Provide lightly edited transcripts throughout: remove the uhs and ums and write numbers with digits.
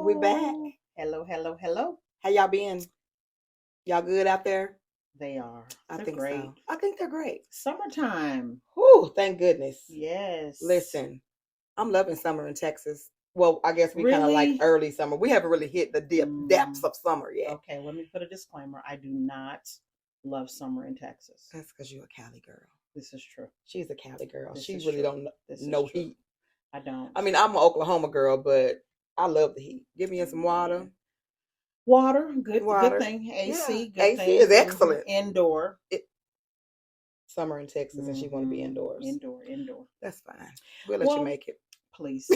We're back. Hello, hello, hello. How y'all been? Y'all good out there? They are. I They're think great. so. I think they're great. Summertime. Whew, thank goodness. Yes. Listen, I'm loving summer in Texas. Well, I guess we kind of like Really? early summer. We haven't really hit the depths of summer yet. Okay, let me put a disclaimer. I do not love summer in Texas. That's because you're a Cali girl. This is true. She's a Cali girl. This She is really true. don't This is know true. heat. I don't. I mean, I'm an Oklahoma girl, but I love the heat. Give me some water. Water, good Water. thing. AC, Yeah. good AC thing. is excellent. Indoor. Summer in Texas, and she want to be indoors. Indoor. That's fine. We'll let you make it. Please.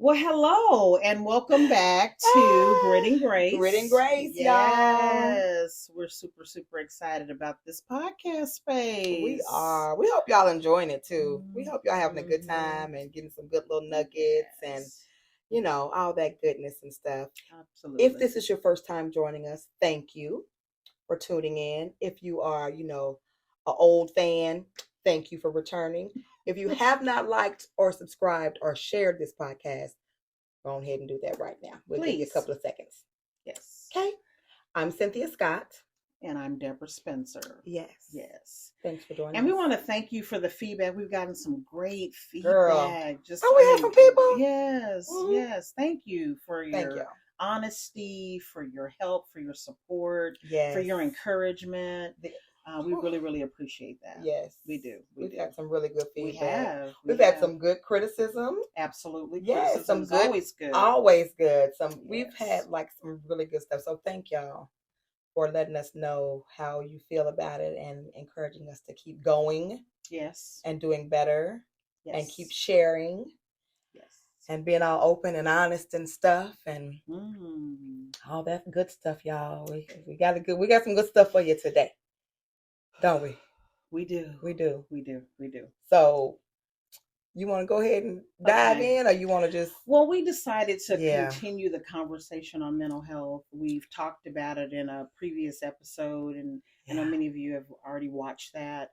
Well, hello and welcome back to Grit and Grace. Grit and Grace, yes, we're super excited about this podcast space. We are. We hope y'all enjoying it too. We hope y'all having a good time and getting some good little nuggets and all that goodness and stuff. Absolutely. If this is your first time joining us, thank you for tuning in. If you are, an old fan, thank you for returning. If you have not liked or subscribed or shared this podcast, go ahead and do that right now. We'll give you a couple of seconds. Yes. Okay. I'm Cynthia Scott. And I'm Deborah Spencer. Yes. Thanks for joining us. And we want to thank you for the feedback. We've gotten some great feedback. Girl. We have some people? Yes. Yes. Thank you for your honesty, for your help, for your support, for your encouragement. We really appreciate that. Yes. We do. We've had some really good feedback. We've had some good criticism. Absolutely. Yes, some good. Always good. Always good. We've had some really good stuff. So thank y'all for letting us know how you feel about it and encouraging us to keep going. Yes. And doing better. Yes. And keep sharing. Yes. And being all open and honest and stuff and all that good stuff, y'all. We got some good stuff for you today. Don't we? We do. So, you want to go ahead and dive in, or you want to just? Well, we decided to continue the conversation on mental health. We've talked about it in a previous episode, and I know many of you have already watched that.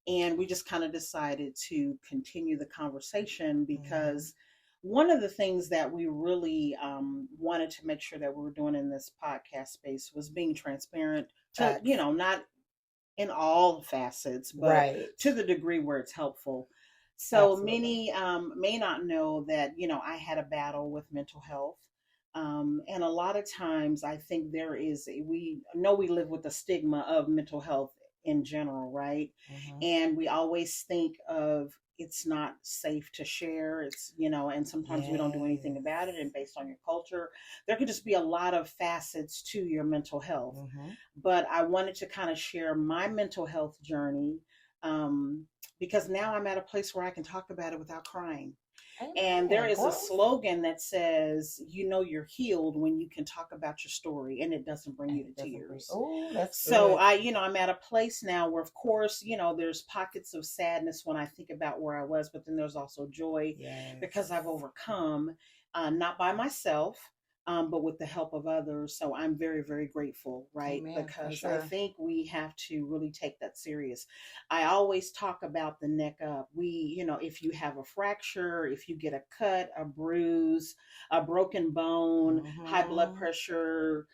And we just kind of decided to continue the conversation because one of the things that we really wanted to make sure that we were doing in this podcast space was being transparent to, not in all facets, but to the degree where it's helpful. So many may not know that, I had a battle with mental health. And a lot of times I think we know we live with the stigma of mental health in general, right? And we always think of it's not safe to share. It's, and sometimes we don't do anything about it. And based on your culture, there could just be a lot of facets to your mental health. But I wanted to kind of share my mental health journey because now I'm at a place where I can talk about it without crying. And there is a slogan that says, you're healed when you can talk about your story and it doesn't bring you to tears. Oh, that's so good. I'm at a place now where, of course, there's pockets of sadness when I think about where I was, but then there's also joy because I've overcome, not by myself, but with the help of others. So I'm very, very grateful, right? Amen, because I think we have to really take that serious. I always talk about the neck up. If you have a fracture, if you get a cut, a bruise, a broken bone, high blood pressure,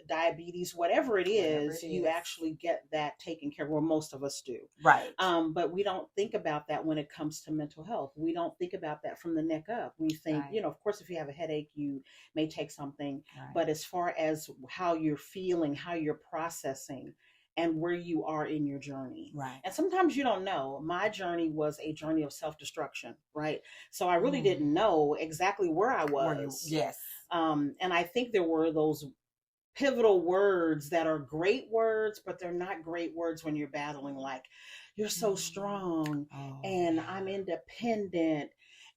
diabetes, whatever it is, you actually get that taken care of. Well, most of us do. Right. But we don't think about that when it comes to mental health. We don't think about that from the neck up. We think, of course, if you have a headache, you may take something. Right. But as far as how you're feeling, how you're processing, and where you are in your journey. Right. And sometimes you don't know. My journey was a journey of self-destruction, right? So I really didn't know exactly where I was. Yes. And I think there were those pivotal words that are great words, but they're not great words when you're battling, like you're so strong and I'm independent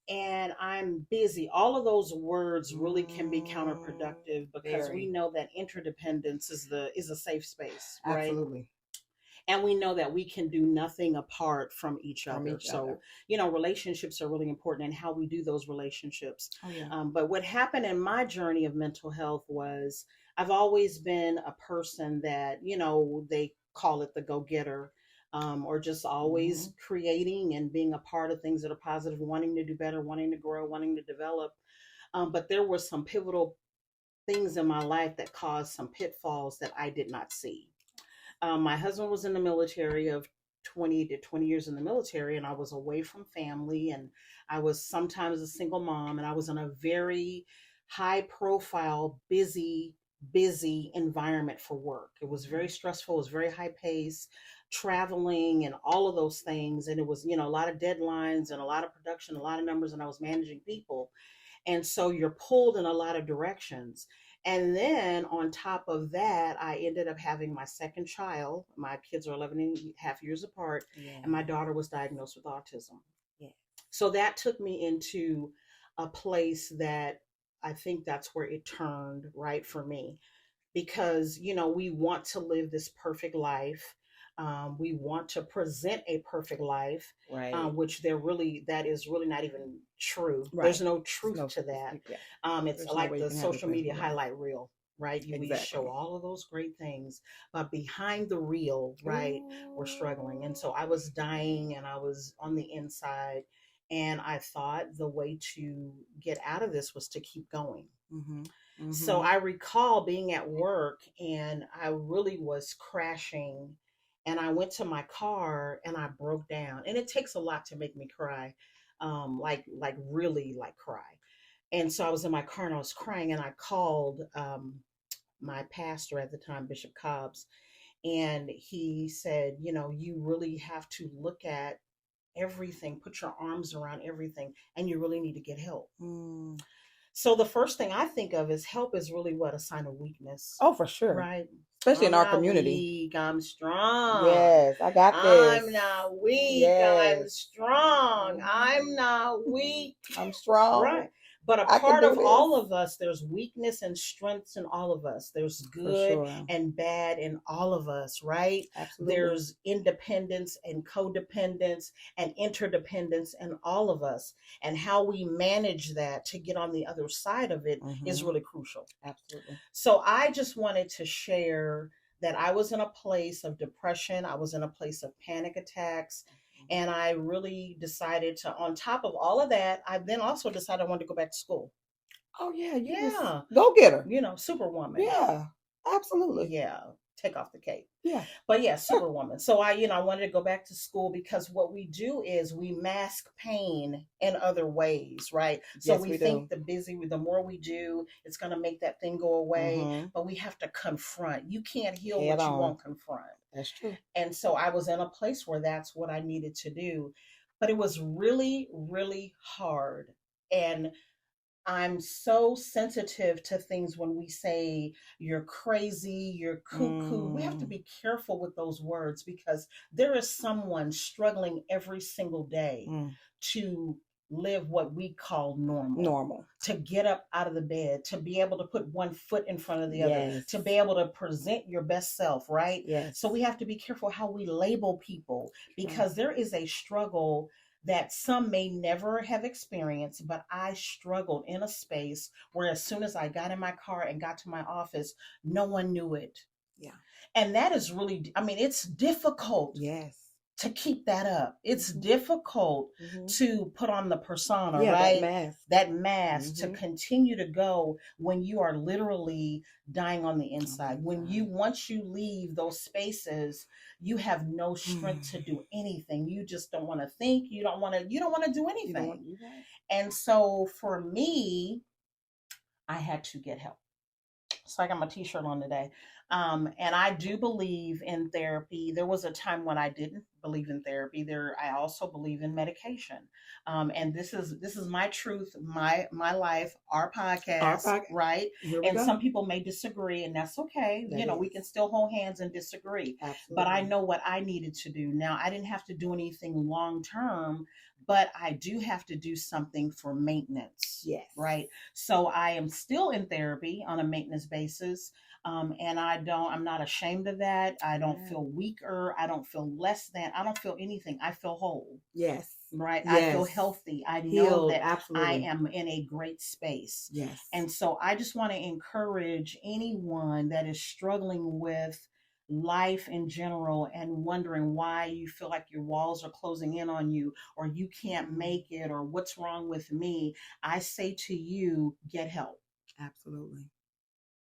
and I'm busy. All of those words really can be counterproductive because we know that interdependence is a safe space, right? Absolutely. And we know that we can do nothing apart from each other. So, relationships are really important and how we do those relationships. But what happened in my journey of mental health was I've always been a person that, they call it the go-getter, or just always creating and being a part of things that are positive, wanting to do better, wanting to grow, wanting to develop. But there were some pivotal things in my life that caused some pitfalls that I did not see. My husband was in the military of 20 years in the military, and I was away from family, and I was sometimes a single mom, and I was in a very high profile, busy environment for work. It was very stressful, it was very high pace, traveling and all of those things. And it was, a lot of deadlines and a lot of production, a lot of numbers, and I was managing people. And so you're pulled in a lot of directions. And then on top of that, I ended up having my second child. My kids are 11 and a half years apart, and my daughter was diagnosed with autism. Yeah. So that took me into a place that I think that's where it turned right for me. Because, we want to live this perfect life. We want to present a perfect life, right? Which that is really not even true. Right. There's no truth to that. Yeah. It's There's like no the social media highlight reel, right? We Exactly. show all of those great things, but behind the reel, right, we're struggling. And so I was dying, and I was on the inside, and I thought the way to get out of this was to keep going. Mm-hmm. Mm-hmm. So I recall being at work, and I really was crashing, and I went to my car and I broke down. And it takes a lot to make me cry, like really like cry. And so I was in my car and I was crying, and I called my pastor at the time, Bishop Cobbs, and he said, you really have to look at everything, put your arms around everything, and you really need to get help. So the first thing I think of is help is really what? A sign of weakness. Oh, for sure. Right. Especially in our community. Weak, I'm strong. Yes, I got this. I'm not weak. Yes. I'm strong. I'm not weak. I'm strong. Right. But a part of all of us, there's weakness and strengths in all of us. There's good and bad in all of us, right? Absolutely. There's independence and codependence and interdependence in all of us. And how we manage that to get on the other side of it is really crucial. Absolutely. So I just wanted to share that I was in a place of depression. I was in a place of panic attacks. And I really decided to, on top of all of that, I then also decided I wanted to go back to school. Oh, yeah. Go get her. Superwoman. Yeah, absolutely. Yeah. Take off the cape. Yeah. But yeah, superwoman. So I wanted to go back to school, because what we do is we mask pain in other ways, right? So we think the more we do, it's going to make that thing go away. But we have to confront. You can't heal what you won't confront. That's true. And so I was in a place where that's what I needed to do. But it was really, really hard. And I'm so sensitive to things when we say you're crazy, you're cuckoo. We have to be careful with those words, because there is someone struggling every single day to live what we call normal, to get up out of the bed, to be able to put one foot in front of the other, to be able to present your best self, right? Yes. So we have to be careful how we label people, because there is a struggle that some may never have experienced, but I struggled in a space where as soon as I got in my car and got to my office, no one knew it. Yeah. And that is really, it's difficult. Yes. To keep that up. It's difficult to put on the persona, right? That mask to continue to go when you are literally dying on the inside. Once you leave those spaces, you have no strength to do anything. You just don't want to think. You don't want to do anything. And so for me, I had to get help. So I got my t-shirt on today. And I do believe in therapy. There was a time when I didn't believe in therapy. I also believe in medication. And this is my truth, my life, our podcast, right? And some people may disagree, and that's okay. We can still hold hands and disagree. Absolutely. But I know what I needed to do. Now, I didn't have to do anything long term, but I do have to do something for maintenance. Yes. Right. So I am still in therapy on a maintenance basis. And I'm not ashamed of that. I don't feel weaker. I don't feel less than. I don't feel anything. I feel whole. Yes. Right. Yes. I feel healthy. I know that absolutely. I am in a great space. Yes. And so I just want to encourage anyone that is struggling with life in general and wondering why you feel like your walls are closing in on you, or you can't make it, or what's wrong with me, I say to you, get help. Absolutely.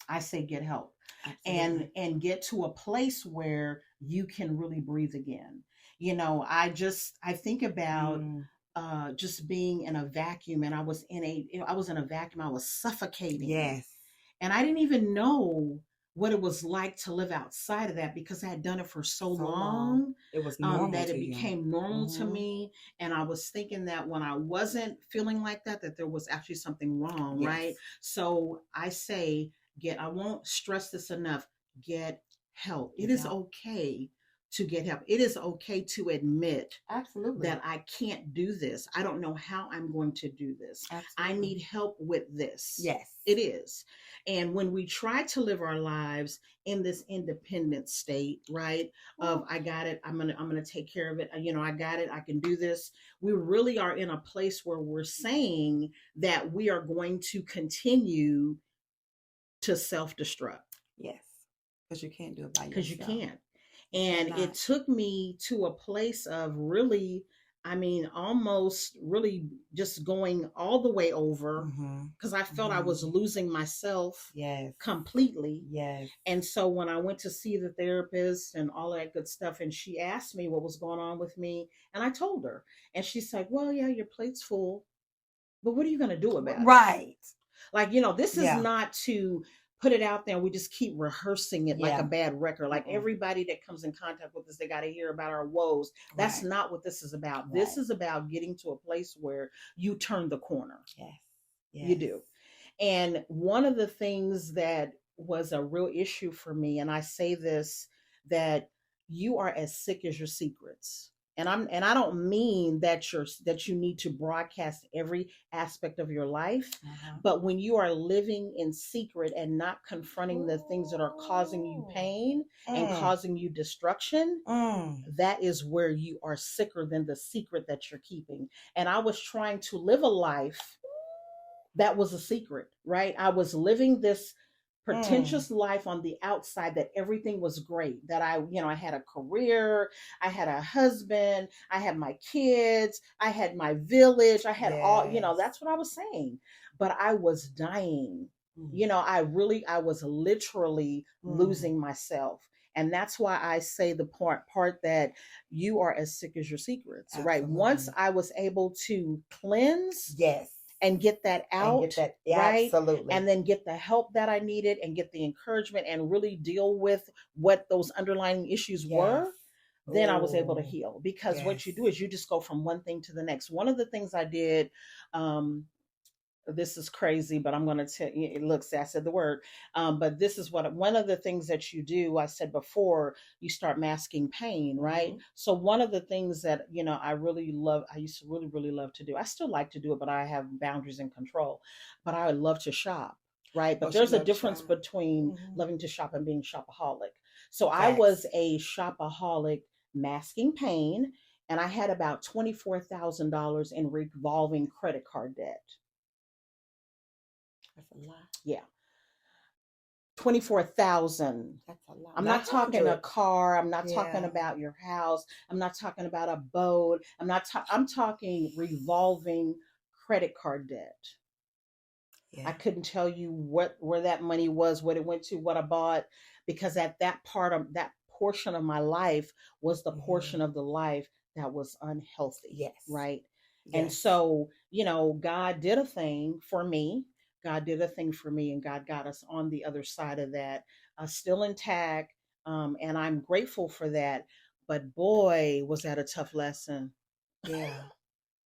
I say get help. Absolutely. And get to a place where you can really breathe again. I think about just being in a vacuum, and I was in a vacuum. I was suffocating. Yes. And I didn't even know what it was like to live outside of that, because I had done it for so long. It was normal that it to became normal to me. And I was thinking that when I wasn't feeling like that, that there was actually something wrong, right? So I say, I won't stress this enough, get help. It is okay to get help. It is okay to admit absolutely that I can't do this. I don't know how I'm going to do this. Absolutely. I need help with this. Yes. It is. And when we try to live our lives in this independent state, right? Of I got it, I'm gonna take care of it. I got it, I can do this. We really are in a place where we're saying that we are going to continue to self-destruct. Yes. Because you can't do it by yourself. Because you can't. And it took me to a place of really, almost really just going all the way over, because I felt I was losing myself completely. Yes. And so when I went to see the therapist and all that good stuff, and she asked me what was going on with me, and I told her, and she's like, well, yeah, your plate's full, but what are you going to do about it? Right. Like, this is not to put it out there and we just keep rehearsing it like a bad record. Like everybody that comes in contact with us, they got to hear about our woes. That's not what this is about. This is about getting to a place where you turn the corner. Yes. You do. And one of the things that was a real issue for me, and I say this, that you are as sick as your secrets. And I don't mean that you need to broadcast every aspect of your life, but when you are living in secret and not confronting the things that are causing you pain and causing you destruction, that is where you are sicker than the secret that you're keeping. And I was trying to live a life that was a secret, right? I was living this pretentious life on the outside, that everything was great, that I had a career, I had a husband, I had my kids, I had my village, I had all, that's what I was saying. But I was dying. I was literally losing myself. And that's why I say the part that you are as sick as your secrets, right? Once I was able to cleanse, and get that out, right? Absolutely. And then get the help that I needed and get the encouragement and really deal with what those underlying issues were, then I was able to heal. Because what you do is you just go from one thing to the next. One of the things I did, this is crazy, but I'm going to tell you, I said the word, but this is one of the things that you do, I said before, you start masking pain, right? So one of the things that, I used to really, really love to do, I still like to do it, but I have boundaries and control, but I would love to shop, right? But there's a difference between loving to shop and being shopaholic. So I was a shopaholic, masking pain, and I had about $24,000 in revolving credit card debt. That's a lot. Yeah. 24,000. That's a lot. I'm not talking a car. I'm not talking about your house. I'm not talking about a boat. I'm talking revolving credit card debt. I couldn't tell you where that money was, what it went to, what I bought, because at that portion of my life was the portion of the life that was unhealthy. Yes. Right. Yes. And so, God did a thing for me. And God got us on the other side of that, still intact. And I'm grateful for that. But boy, was that a tough lesson. Yeah.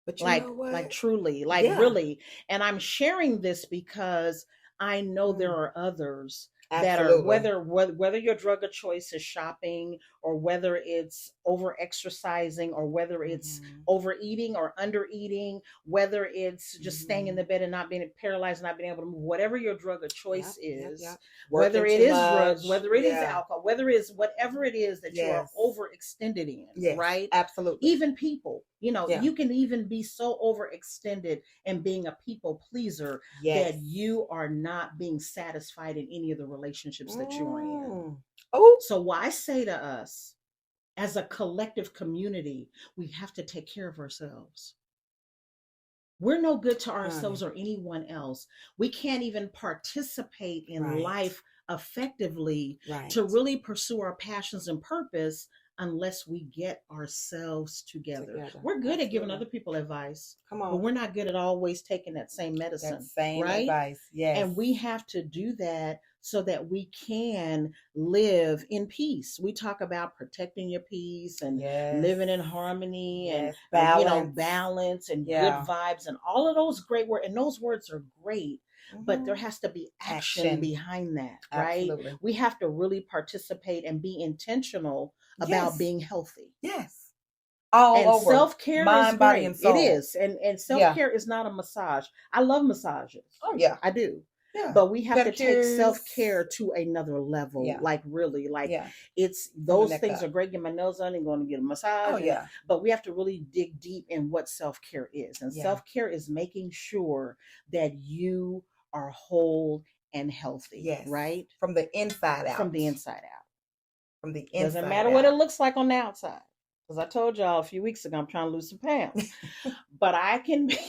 But you know what? Truly, really. And I'm sharing this because I know there are others that are, whether your drug of choice is shopping, or whether it's over exercising, or whether it's overeating or under eating, whether it's just staying in the bed and not being paralyzed, not being able to move, whatever your drug of choice is, whether it is drugs, whether it is alcohol, whether it's whatever it is that you are overextended in, right? Absolutely. Even people. You know, Yeah. you can even be so overextended and being a people pleaser that you are not being satisfied in any of the relationships that you're in. Oh. So I say to us, as a collective community, we have to take care of ourselves. We're no good to ourselves or anyone else. We can't even participate in life effectively to really pursue our passions and purpose unless we get ourselves together. We're good at giving other people advice. Come on. But we're not good at always taking that same medicine. That same right? advice. Yes. And we have to do that so that we can live in peace. We talk about protecting your peace and living in harmony and balance and good vibes and all of those great words. And those words are great, but there has to be action behind that, right? Absolutely. We have to really participate and be intentional about being healthy. Yes. All and over. Self-care mind, is body, great. and soul. It is. And self-care is not a massage. I love massages. Oh yeah. I do. Yeah. But we have to take self-care to another level. Yeah. Like really. Like it's those things are great. Get my nails done and going to get a massage. Oh yeah. But we have to really dig deep in what self-care is. And self-care is making sure that you are whole and healthy. Yes. Right? From the inside out. From the inside out. From the inside Doesn't matter out. what it looks like on the outside. Because I told y'all a few weeks ago I'm trying to lose some pounds. But I can be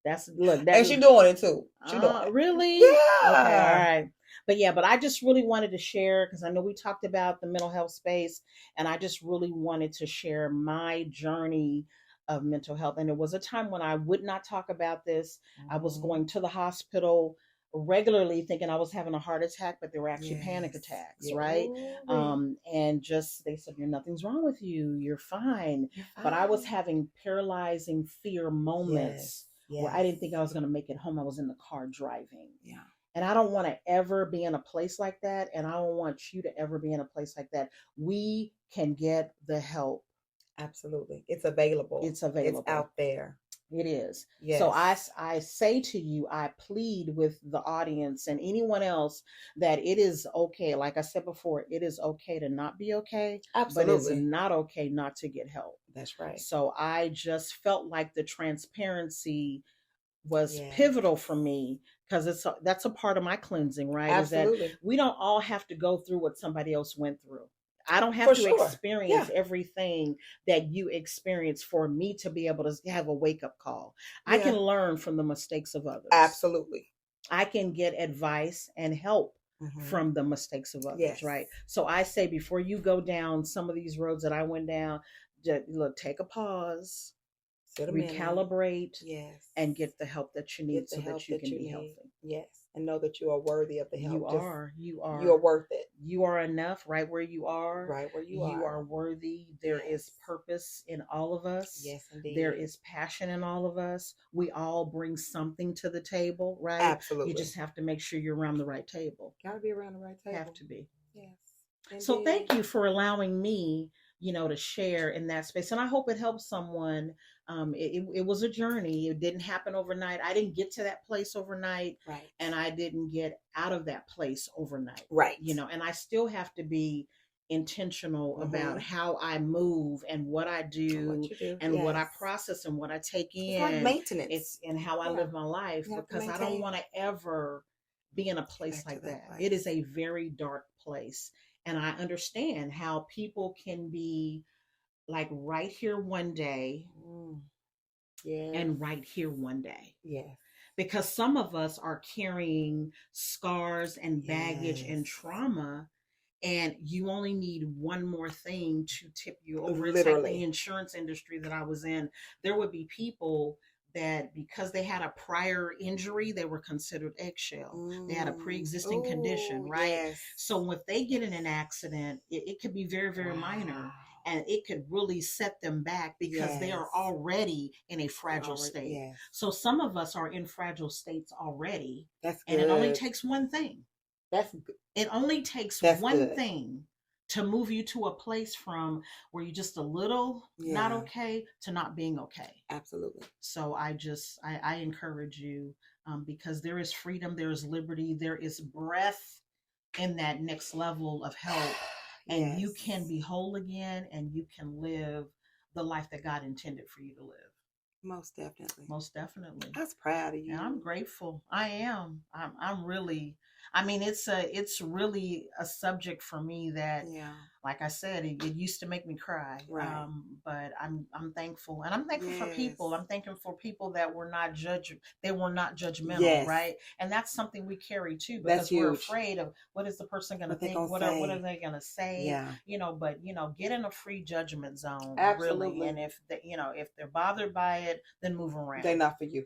and she's doing it too. She doing it. Really? Yeah. Okay, all right. But I just really wanted to share because I know we talked about the mental health space, and I just really wanted to share my journey of mental health. And it was a time when I would not talk about this. I was going to the hospital regularly thinking I was having a heart attack, but they were actually panic attacks, right? And just they said, nothing's wrong with you, you're fine. But I was having paralyzing fear moments where I didn't think I was going to make it home. I was in the car driving. Yeah. And I don't want to ever be in a place like that. And I don't want you to ever be in a place like that. We can get the help. Absolutely. It's available. It's out there. It is. Yes. So I say to you, I plead with the audience and anyone else that it is okay. Like I said before, it is okay to not be okay. Absolutely. But it's not okay not to get help. That's right. So I just felt like the transparency was pivotal for me because that's a part of my cleansing, right? Absolutely. Is that we don't all have to go through what somebody else went through. I don't have to experience everything that you experience for me to be able to have a wake-up call. I can learn from the mistakes of others. Absolutely. I can get advice and help from the mistakes of others, right? So I say before you go down some of these roads that I went down, look, take a pause, recalibrate, and get the help that you need so that you can be healthy. Yes. And know that you are worthy of the help. You are. You are worth it. You are enough right where you are. Right where you are. You are worthy. There is purpose in all of us. Yes, indeed. There is passion in all of us. We all bring something to the table, right? Absolutely. You just have to make sure you're around the right table. Gotta be around the right table. Have to be. Yes. Indeed. So thank you for allowing me, to share in that space. And I hope it helps someone. It was a journey. It didn't happen overnight. I didn't get to that place overnight. Right. And I didn't get out of that place overnight. Right. And I still have to be intentional about how I move and what I do and what I process and what I take in. It's like maintenance. It's and how I live my life because I don't want to ever be in a place like that. It is a very dark place. And I understand how people can be like right here one day and right here one day. Yes. Because some of us are carrying scars and baggage and trauma, and you only need one more thing to tip you over. It's like the insurance industry that I was in. There would be people that because they had a prior injury, they were considered eggshell. They had a pre-existing condition, right? Yes. So if they get in an accident, it could be very, very minor. And it could really set them back because they are already in a fragile state. Yes. So some of us are in fragile states already. That's good. And it only takes one thing. That's good. It only takes one thing to move you to a place from where you're just a little not okay to not being okay. Absolutely. So I encourage you because there is freedom, there is liberty, there is breath in that next level of help. And you can be whole again and you can live the life that God intended for you to live. Most definitely. Most definitely. I was proud of you. And I'm grateful. I am. I'm really. I mean, it's really a subject for me that, like I said, it used to make me cry. Right. But I'm thankful, and I'm thankful for people. I'm thankful for people that were not judgmental, yes. right? And that's something we carry too, because we're afraid of what is the person going to think, what are they going to say, But get in a free judgment zone, absolutely. Really. And if if they're bothered by it, then move around. They're not for you.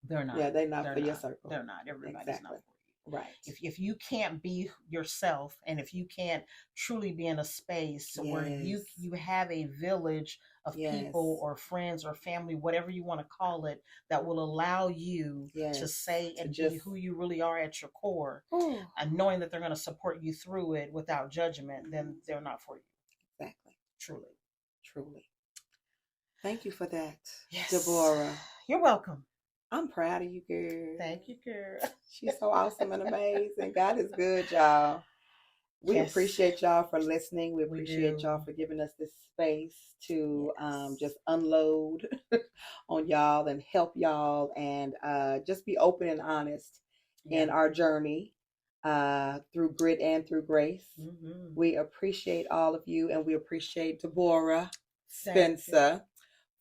They're not. Yeah, they're not for your circle. They're not. Everybody's not for you. Right. If you can't be yourself, and if you can't truly be in a space where you have a village of people or friends or family, whatever you want to call it, that will allow you to say and be who you really are at your core, and knowing that they're going to support you through it without judgment, then they're not for you. Exactly. Truly. Thank you for that, Deborah. You're welcome. I'm proud of you, girl. Thank you, girl. She's so awesome and amazing. God is good, y'all. We appreciate y'all for listening. We appreciate y'all for giving us this space to just unload on y'all and help y'all, and just be open and honest in our journey through grit and through grace. Mm-hmm. We appreciate all of you, and we appreciate Deborah Spencer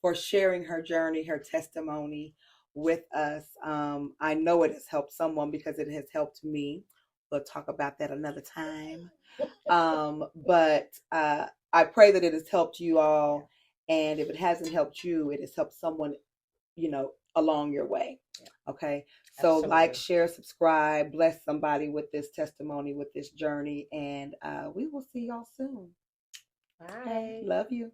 for sharing her journey, her testimony with us. I know it has helped someone, because it has helped me. We'll talk about that another time. But I pray that it has helped you all. And if it hasn't helped you, it has helped someone, along your way. Okay. So absolutely. Like, share, subscribe, bless somebody with this testimony, with this journey. And we will see y'all soon. Bye. Love you.